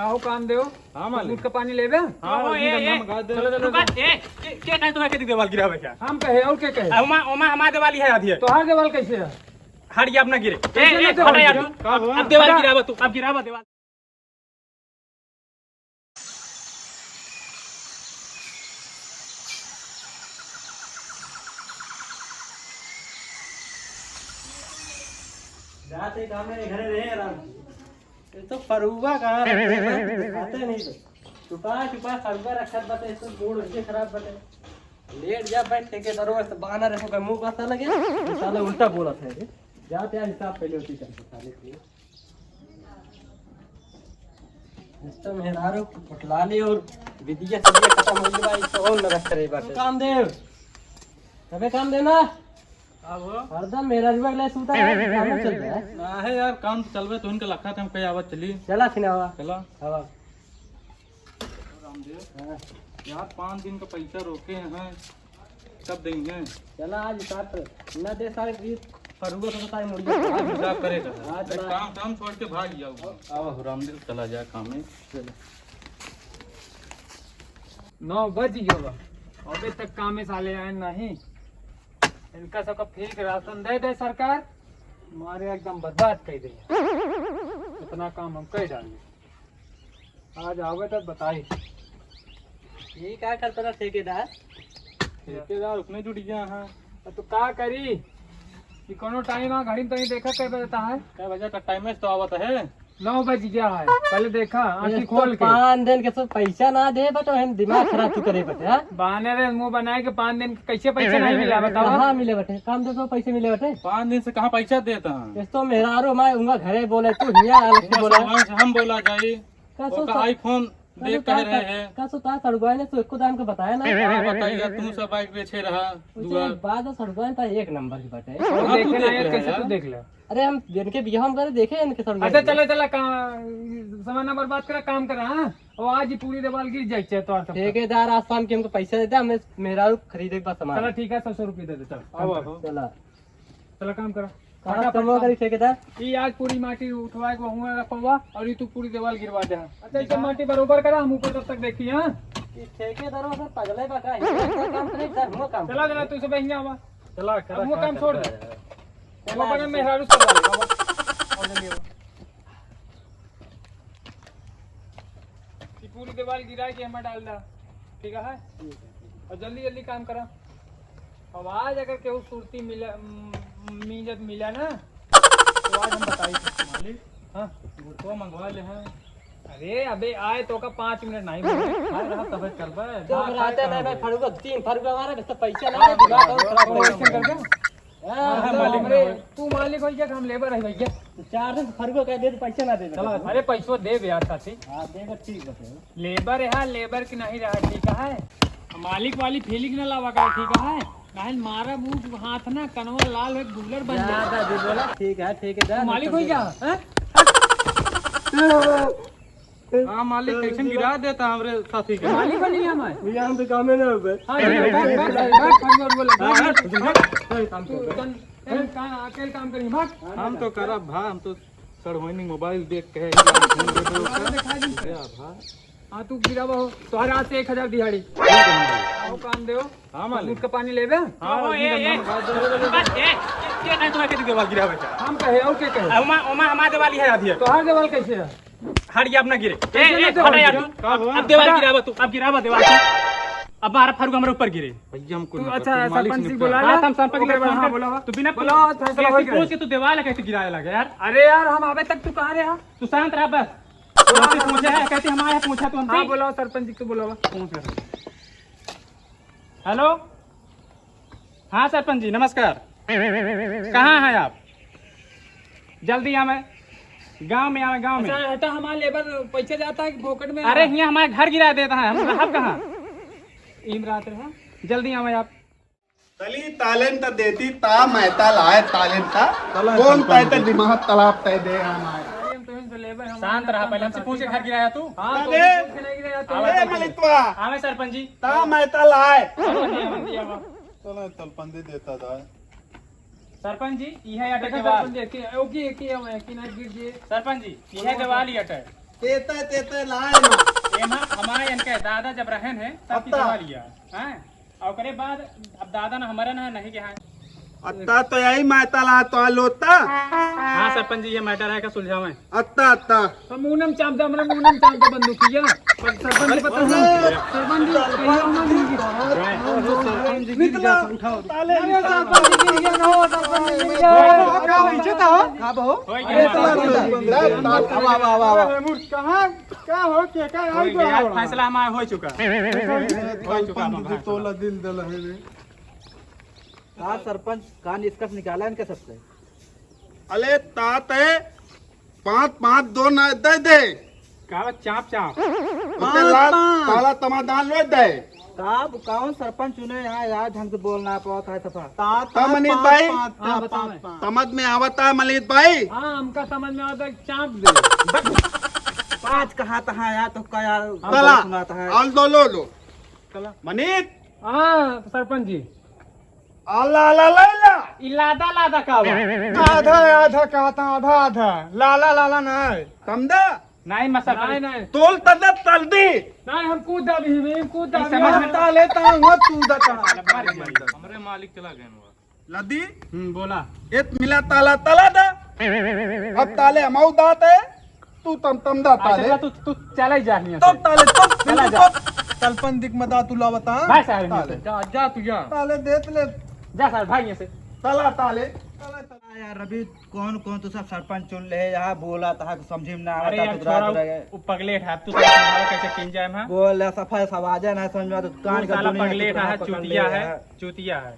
काहो काम देओ। हाँ मालिक। दूध का पानी लेबे। हाँ ये चलो रुका ए के नहीं तुम्हें के देवाल गिरावे क्या हम कहे और के कहे। ओमा ओमा हमार देवाल है आधी है तो हर देवाल कैसे है? हट गया अपना गिरे कैसे ए देवाल हटा यार गिरा? तू अब देवाल गिरावा तू अब गिरावा देवाल जाते काम में घरे रहे आराम। ये तो फरुआ कहाँ खाते नहीं तो छुपा छुपा फरुआ रखा बटे तो मूड उसके खराब बटे लेट जा बैठ के दरोगा से बहाना रखो का मुंह का साला गया साला उल्टा बोला था रे जाते यार हिसाब पहले होती चल साले के सिस्टम मेहरारो पटलाली और विदिया सब खत्म हो गई भाई तो और नरक करे बात काम दे तबे काम देना अब हरदम मेरा रिवाज ले सूता है काम चल रहा है ना है यार काम तो चलवे तो इनका लखा था हम कई आवाज चली चला सिनावा चला हवा रामदेव यार 5 दिन का पैसा रोके हैं कब देंगे चला आज साथ न दे सारे 20 फरुआ तो सारे मुड़ आज हिसाब करेगा हाँ, चला। काम काम छोड़ के भाग जाओ अब रामदेव चला जाए काम में 9 बज गया अबे तक काम में साले आए नहीं। इनका सबका फ्री के राशन दे दे सरकार हमारे एकदम बर्बाद कर दे। इतना काम हम कर डालेंगे आज आवे तो बताई। ये क्या करता था ठेकेदार ठेकेदार उसने जुट गया है तो का करी कि कोनो टाइम आ घड़ी तो नहीं देखा कई बजे है। क्या वजह का टाइम है तो आवत है 9 बज गया है पहले देखा आंखें खोल के 5 दिन के सब पैसा ना दे बटो हम दिमाग खराब तू करे बटे हां बहाने रे मुंह बनाए के 5 दिन कैसे पैसे नहीं मिला बताओ। कहां मिले बटे काम दे तो पैसे मिले बटे 5 दिन से कहाँ पैसा देता है इस तो मेहरारो मैं उंगा घरे बोले तू हिया अलग से बोला हम बोला जाए का आईफोन देख कह रहे हैं का सोता सड़गवाए ने तो एको दाम के बताया ना हाँ बताइए तू सब बाइक बेचे रहा दुआ उसे बाद सड़गवाए था एक नंबर की बटे और हाँ, देखे तू ना देख यार रहा कैसे है तू यार। देख ले। अरे हम जिनके बियाह हम करे देखे इनके सड़गवाए अच्छा चलो चला समय ना बर्बाद करा काम करा हाँ और आज ही पूरी देवाल गिर जाए तो ठेकेदार आज शाम के हमको पैसा देता हमें मेहरारू खरीदे का सामान चला ठीक है 100 रुपये दे दे चल चला चला काम करा कहाँ कमवा करी ठेकेदार ये आज पूरी माटी उठवा के वहाँ रखवा और ये तू पूरी देवाल गिरवा दे। अच्छा इसे माटी बरोबर करा हम ऊपर तब तक देखी हाँ ठेकेदारों से पगले बका काम करे सर हम काम चला चला तू सब यहीं आवा चला अब वो काम छोड़ दे वो बने मेहरारू चला ले और जल्दी आओ। ये पूरी देवाल गिरा के हमें डाल दा ठीक है और जल्दी जल्दी काम करा। अब आज अगर केहू सुरती मिला ना तो आज हम बताई मालिक हाँ गुटको मंगवा ले हैं अरे अबे आए तो का 5 मिनट नहीं खाए रहा तब करबे तो राते नहीं भाई फरुगा 3 फरुगा मारे तो पैसा ना दे दिमाग और खराब हो कर दे गया मालिक रे तू मालिक हो क्या हम लेबर है भैया 4 दिन फरुगा कह दे तो पैसा ना दे चला अरे पैसो दे यार साथी हां देगा ठीक है लेबर है लेबर की नहीं रहा ठीक है मालिक वाली फीलिंग ना लावा का ठीक है काहे मारा मुंह हाथ ना कनवा लाल हो गुल्लर बन जाए ज्यादा दे बोला ठीक है ठेकेदार मालिक हो क्या हैं हाँ मालिक कैसे गिरा देता हमरे साथी के मालिक नहीं हम है यहां पे काम है ना बे हां बैठ फंगोर बोले काम तू तन अकेले काम करी भाग हम तो करा भा हम तो सड़वाइनी मोबाइल देख के दिखा दी हाँ तू गिरावा हो तो हर रात से 1000 दिहाड़ी आओ काम देओ। हाँ मालिक। दूध का पानी लेबे। हाँ ये के नहीं तुम्हें के देवाल गिरावे क्या हम कहे और के कहे ओमा ओमा हमार देवाल है आधी है तो हर देवाल कैसे है? हट गया अपना गिरे नहीं तो हटा यार गिरा। तू अब देवाल गिरावा तू अब गिरावा देवाल अब हमारा फरुग हमारे ऊपर गिरे भैया हमको तू अच्छा सरपंच जी बुला हाँ हम सरपंच ओके, के हाँ, बोला तू बिना बोला फैसला हो गया। पूछ के तू देवाल कैसे गिराया लगा यार अरे यार हम आवे तक तू कहाँ रहा? तू शांत रह बस तुमसे पूछा है कहते हमारे पूछा तो हाँ हमसे बोला सरपंच जी को बुलावा। हेलो हाँ सरपंच जी नमस्कार कहाँ हैं आप जल्दी आवे गांव में आवे गांव में अच्छा हटा हमारा लेबर पैसे जाता है पॉकेट में। अरे यहाँ हमारे घर गिरा देता है हम रहब कहाँ इमरात रहा जल्दी आवे आप तली तालेंट देती ता मैता लाए तालेंट कौन तय दिमाग तालाब तय दे हमारे लेबर शांत रहा पहले हमसे पूछ के घर गिराया तू हाँ तो अरे! पूछ के नहीं गिराया तो ए मलिकवा आवे सरपंच जी ता मैता लाए चलो तलपंदी देता था सरपंच जी यह अटक देखा देवाल सरपंच जी ओके ओके हम एक ना गिर जे सरपंच जी यह देवाल ही अटक तेते लाए ना ये ना हमारे इनके दादा जब रहन है तब की दवा लिया हैं और करे बाद अब दादा ना हमारे ना नहीं के हैं। अत्ता तो यही मैता ला तो लोता हाँ सरपंच जी ये मैटर है का सुलझावें। अत्ता अत्ता तो मुनम चामदा हमरा मुनम चामदा बंदूकिया सरपंच पता नहीं सरपंच जी कहियो ना नहीं सरपंच जी निकला उठाओ ताले सरपंच जी गिर गया ना हो सरपंच जी गिर गया का होई छे त का बहो होई अरे गया कहां का हो के का होई गया फैसला हमारा हो चुका हो चुका पंडित तोला दिल दल है रे का सरपंच का निष्कर्ष निकाला इनके सबसे। अले तात है 5-5 2 न दे दे का चाप चाप उते लाल काला तमादान लो दे का कौन सरपंच चुने यहाँ यार ढंग से बोलना पाता है सफा ता मनीत भाई हां बताओ समझ में आवता है मनीत भाई। हां हमका समझ में आता है चाप दे 5 कहा था यार तो का यार तला सुनाता है आल दो लो मनीत हां सरपंच जी आला ला ला इलादा लादा का बा आधा आधा कहता आधा आधा लाला लाला ना समझा नहीं मसल नहीं नहीं तोल तद तल्दी नहीं हम कूदा भी हम कूदा भी समझ में ता लेता हूं तू दता हमारे मालिक चला गए लदी बोला एक मिला ताला तला दा अब ताले अमाउ दात है तू तम दा ताले अच्छा तू चला ही जा नहीं तो ताले तो चला जा कल्पन दिख मदा तू ला बता भाई साहब जा जा तू जा ताले देत ले जा सर भाई यहाँ से तला ताले यार रवि कौन कौन तो सब सरपंच चुन ले यहाँ बोला था समझी में ना अरे आता यार तो छोड़ा रात रह वो पगलेट है तू समझा कैसे किन जाए हम बोल सफाई सवाजा ना समझ में तो कान का साला दुनिया पगलेट तो है पकड़ चूतिया ले है चूतिया है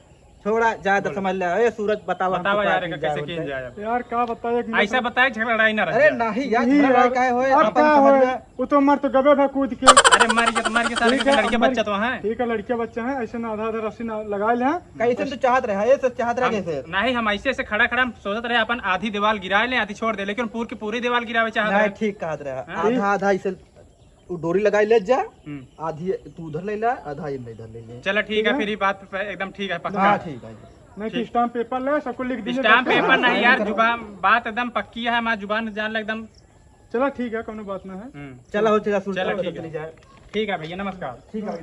छोड़ा ज्यादा समझ ले ए सूरज बतावा बतावा यार कैसे किन जाए अब। यार का बताए ऐसा बताए झगड़ा ना अरे रहे नहीं यार झगड़ा काहे होए अपन समझ ले वो तो मर तो गबे भा कूद के अरे मर के सारे के लड़के बच्चा तो हैं ठीक है लड़के बच्चे हैं ऐसे ना आधा आधा रस्सी ना लगा ले हैं कैसे तो चाहत रहे ये सब चाहत रहे कैसे नहीं हम ऐसे खड़ा खड़ा सोचते रहे अपन आधी दीवार गिरा ले आधी छोड़ दे लेकिन पूरी की पूरी दीवार गिरावे चाहते नहीं हैं ठीक कहत रहे आधा आधा इसे तू डोरी लगाई ले जा आधी तू उधर ले ला आधा इधर ले ले चलो ठीक है फिर ये बात पे एकदम ठीक है पक्का हां ठीक है नहीं कि स्टाम्प पेपर ले सबको लिख दीजिए स्टाम्प पेपर नहीं यार जुबान बात एकदम पक्की है हमारी जुबान जान ले एकदम चलो ठीक है कोनो बात ना है चलो हो चला चलो ठीक है भैया नमस्कार ठीक है